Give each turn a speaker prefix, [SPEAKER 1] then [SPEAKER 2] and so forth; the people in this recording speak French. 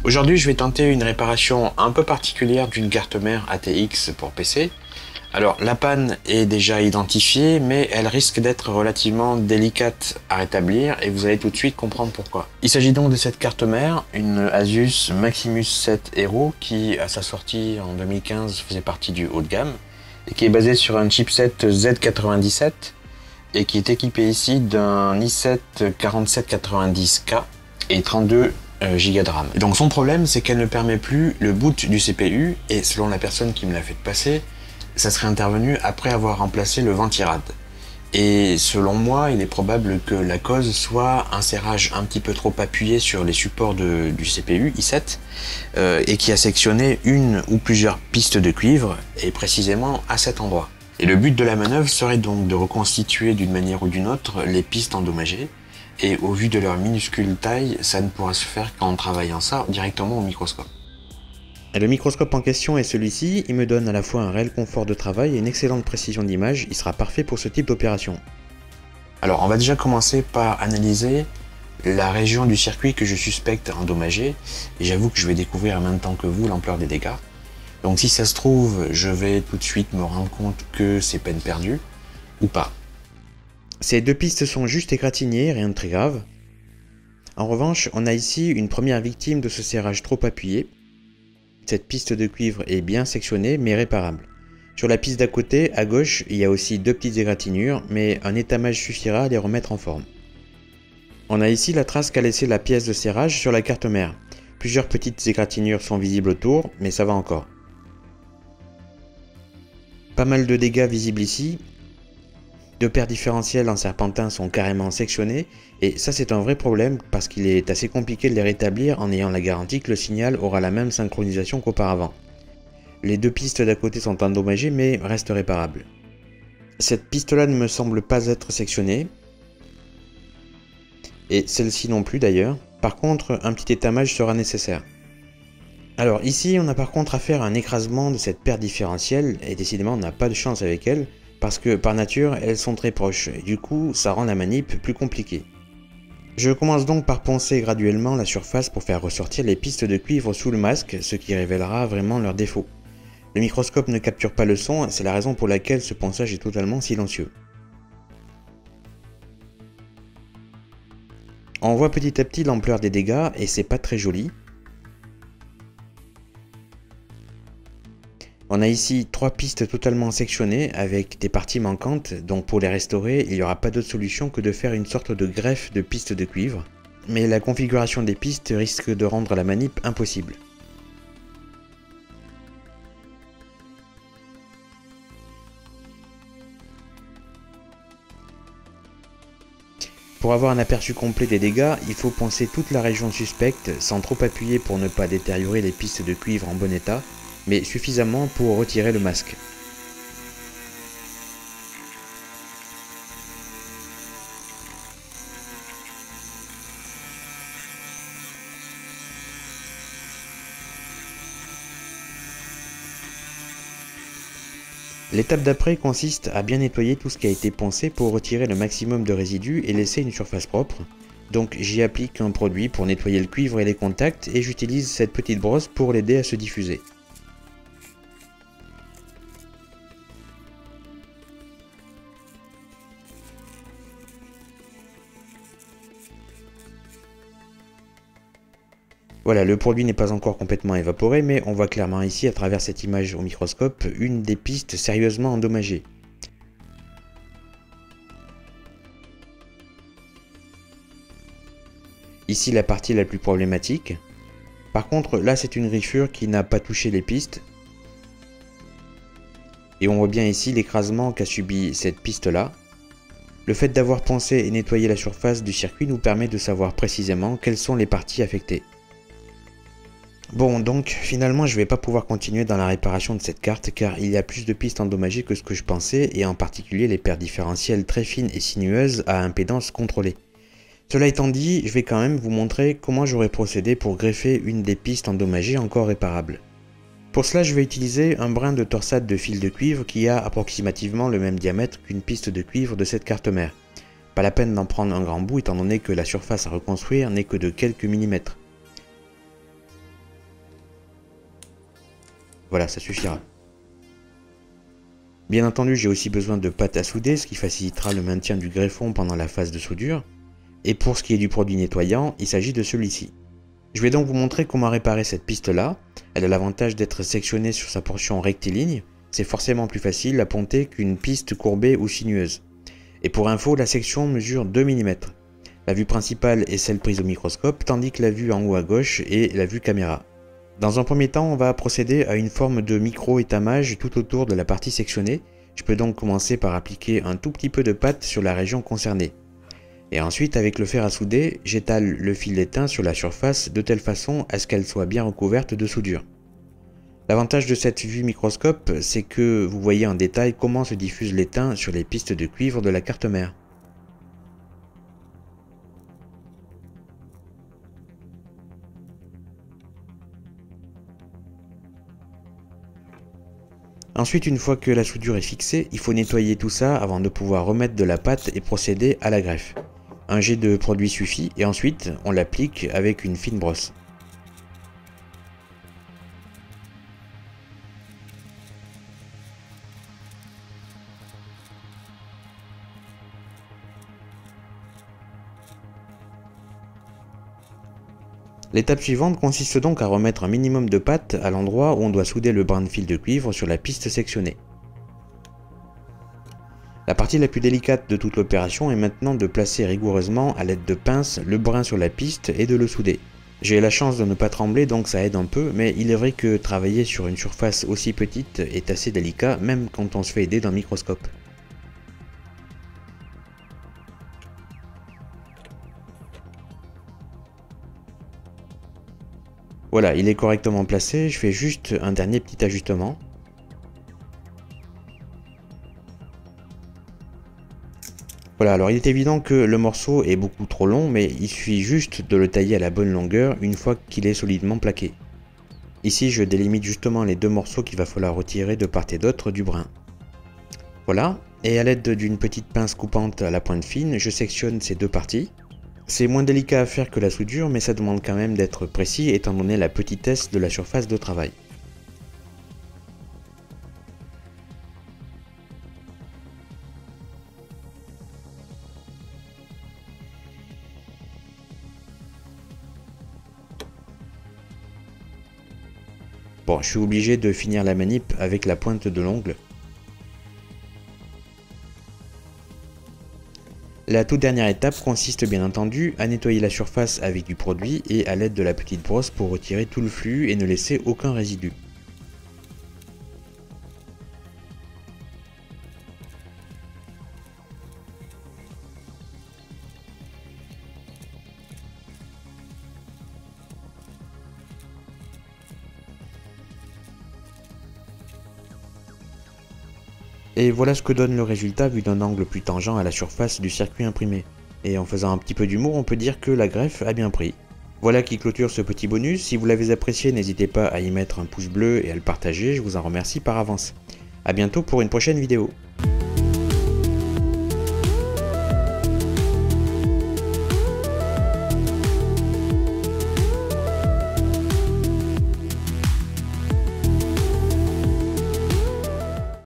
[SPEAKER 1] Aujourd'hui, je vais tenter une réparation un peu particulière d'une carte mère ATX pour PC. Alors, la panne est déjà identifiée, mais elle risque d'être relativement délicate à rétablir et vous allez tout de suite comprendre pourquoi. Il s'agit donc de cette carte mère, une Asus Maximus 7 Hero qui, à sa sortie en 2015, faisait partie du haut de gamme et qui est basée sur un chipset Z97 et qui est équipé ici d'un i7 4790K et 32 Go de RAM. Donc son problème, c'est qu'elle ne permet plus le boot du CPU et selon la personne qui me l'a fait passer, ça serait intervenu après avoir remplacé le ventirad. Et selon moi, il est probable que la cause soit un serrage un petit peu trop appuyé sur les supports du CPU i7 et qui a sectionné une ou plusieurs pistes de cuivre et précisément à cet endroit. Et le but de la manœuvre serait donc de reconstituer d'une manière ou d'une autre les pistes endommagées et au vu de leur minuscule taille, ça ne pourra se faire qu'en travaillant ça directement au microscope. Et le microscope en question est celui-ci, il me donne à la fois un réel confort de travail et une excellente précision d'image, il sera parfait pour ce type d'opération. Alors on va déjà commencer par analyser la région du circuit que je suspecte endommagée, et j'avoue que je vais découvrir en même temps que vous l'ampleur des dégâts. Donc si ça se trouve, je vais tout de suite me rendre compte que c'est peine perdue, ou pas. Ces deux pistes sont juste égratignées, rien de très grave. En revanche, on a ici une première victime de ce serrage trop appuyé. Cette piste de cuivre est bien sectionnée mais réparable. Sur la piste d'à côté, à gauche, il y a aussi deux petites égratignures, mais un étamage suffira à les remettre en forme. On a ici la trace qu'a laissée la pièce de serrage sur la carte mère. Plusieurs petites égratignures sont visibles autour, mais ça va encore. Pas mal de dégâts visibles ici. Deux paires différentielles en serpentin sont carrément sectionnées, et ça c'est un vrai problème parce qu'il est assez compliqué de les rétablir en ayant la garantie que le signal aura la même synchronisation qu'auparavant. Les deux pistes d'à côté sont endommagées mais restent réparables. Cette piste-là ne me semble pas être sectionnée, et celle-ci non plus d'ailleurs. Par contre, un petit étamage sera nécessaire. Alors ici, on a par contre affaire à un écrasement de cette paire différentielle, et décidément on n'a pas de chance avec elle, parce que par nature, elles sont très proches, et du coup, ça rend la manip plus compliquée. Je commence donc par poncer graduellement la surface pour faire ressortir les pistes de cuivre sous le masque, ce qui révélera vraiment leurs défauts. Le microscope ne capture pas le son, c'est la raison pour laquelle ce ponçage est totalement silencieux. On voit petit à petit l'ampleur des dégâts, et c'est pas très joli. On a ici trois pistes totalement sectionnées avec des parties manquantes, donc pour les restaurer, il n'y aura pas d'autre solution que de faire une sorte de greffe de pistes de cuivre, mais la configuration des pistes risque de rendre la manip impossible. Pour avoir un aperçu complet des dégâts, il faut poncer toute la région suspecte sans trop appuyer pour ne pas détériorer les pistes de cuivre en bon état, mais suffisamment pour retirer le masque. L'étape d'après consiste à bien nettoyer tout ce qui a été poncé pour retirer le maximum de résidus et laisser une surface propre. Donc j'y applique un produit pour nettoyer le cuivre et les contacts et j'utilise cette petite brosse pour l'aider à se diffuser. Voilà, le produit n'est pas encore complètement évaporé, mais on voit clairement ici, à travers cette image au microscope, une des pistes sérieusement endommagées. Ici, la partie la plus problématique. Par contre, là, c'est une griffure qui n'a pas touché les pistes. Et on voit bien ici l'écrasement qu'a subi cette piste-là. Le fait d'avoir poncé et nettoyé la surface du circuit nous permet de savoir précisément quelles sont les parties affectées. Bon, donc finalement je vais pas pouvoir continuer dans la réparation de cette carte car il y a plus de pistes endommagées que ce que je pensais et en particulier les paires différentielles très fines et sinueuses à impédance contrôlée. Cela étant dit, je vais quand même vous montrer comment j'aurais procédé pour greffer une des pistes endommagées encore réparables. Pour cela, je vais utiliser un brin de torsade de fil de cuivre qui a approximativement le même diamètre qu'une piste de cuivre de cette carte mère. Pas la peine d'en prendre un grand bout étant donné que la surface à reconstruire n'est que de quelques millimètres.
[SPEAKER 2] Voilà, ça suffira. Bien entendu, j'ai aussi besoin de pâte à souder, ce qui facilitera le maintien du greffon pendant la phase de soudure. Et pour ce qui est du produit nettoyant, il s'agit de celui-ci. Je vais donc vous montrer comment réparer cette piste-là. Elle a l'avantage d'être sectionnée sur sa portion rectiligne. C'est forcément plus facile à ponter qu'une piste courbée ou sinueuse. Et pour info, la section mesure 2 mm. La vue principale est celle prise au microscope, tandis que la vue en haut à gauche est la vue caméra. Dans un premier temps, on va procéder à une forme de micro-étamage tout autour de la partie sectionnée. Je peux donc commencer par appliquer un tout petit peu de pâte sur la région concernée. Et ensuite, avec le fer à souder, j'étale le fil d'étain sur la surface de telle façon à ce qu'elle soit bien recouverte de soudure. L'avantage de cette vue microscope, c'est que vous voyez en détail comment se diffuse l'étain sur les pistes de cuivre de la carte mère. Ensuite, une fois que la soudure est fixée, il faut nettoyer tout ça avant de pouvoir remettre de la pâte et procéder à la greffe. Un jet de produit suffit et ensuite on l'applique avec une fine brosse. L'étape suivante consiste donc à remettre un minimum de pâte à l'endroit où on doit souder le brin de fil de cuivre sur la piste sectionnée. La partie la plus délicate de toute l'opération est maintenant de placer rigoureusement à l'aide de pinces le brin sur la piste et de le souder. J'ai la chance de ne pas trembler donc ça aide un peu, mais il est vrai que travailler sur une surface aussi petite est assez délicat même quand on se fait aider d'un microscope. Voilà, il est correctement placé, je fais juste un dernier petit ajustement. Voilà, alors il est évident que le morceau est beaucoup trop long, mais il suffit juste de le tailler à la bonne longueur une fois qu'il est solidement plaqué. Ici, je délimite justement les deux morceaux qu'il va falloir retirer de part et d'autre du brin. Voilà, et à l'aide d'une petite pince coupante à la pointe fine, je sectionne ces deux parties. C'est moins délicat à faire que la soudure, mais ça demande quand même d'être précis étant donné la petitesse de la surface de travail. Bon, je suis obligé de finir la manip avec la pointe de l'ongle. La toute dernière étape consiste bien entendu à nettoyer la surface avec du produit et à l'aide de la petite brosse pour retirer tout le flux et ne laisser aucun résidu. Et voilà ce que donne le résultat vu d'un angle plus tangent à la surface du circuit imprimé. Et en faisant un petit peu d'humour, on peut dire que la greffe a bien pris. Voilà qui clôture ce petit bonus. Si vous l'avez apprécié, n'hésitez pas à y mettre un pouce bleu et à le partager, je vous en remercie par avance. A bientôt pour une prochaine vidéo.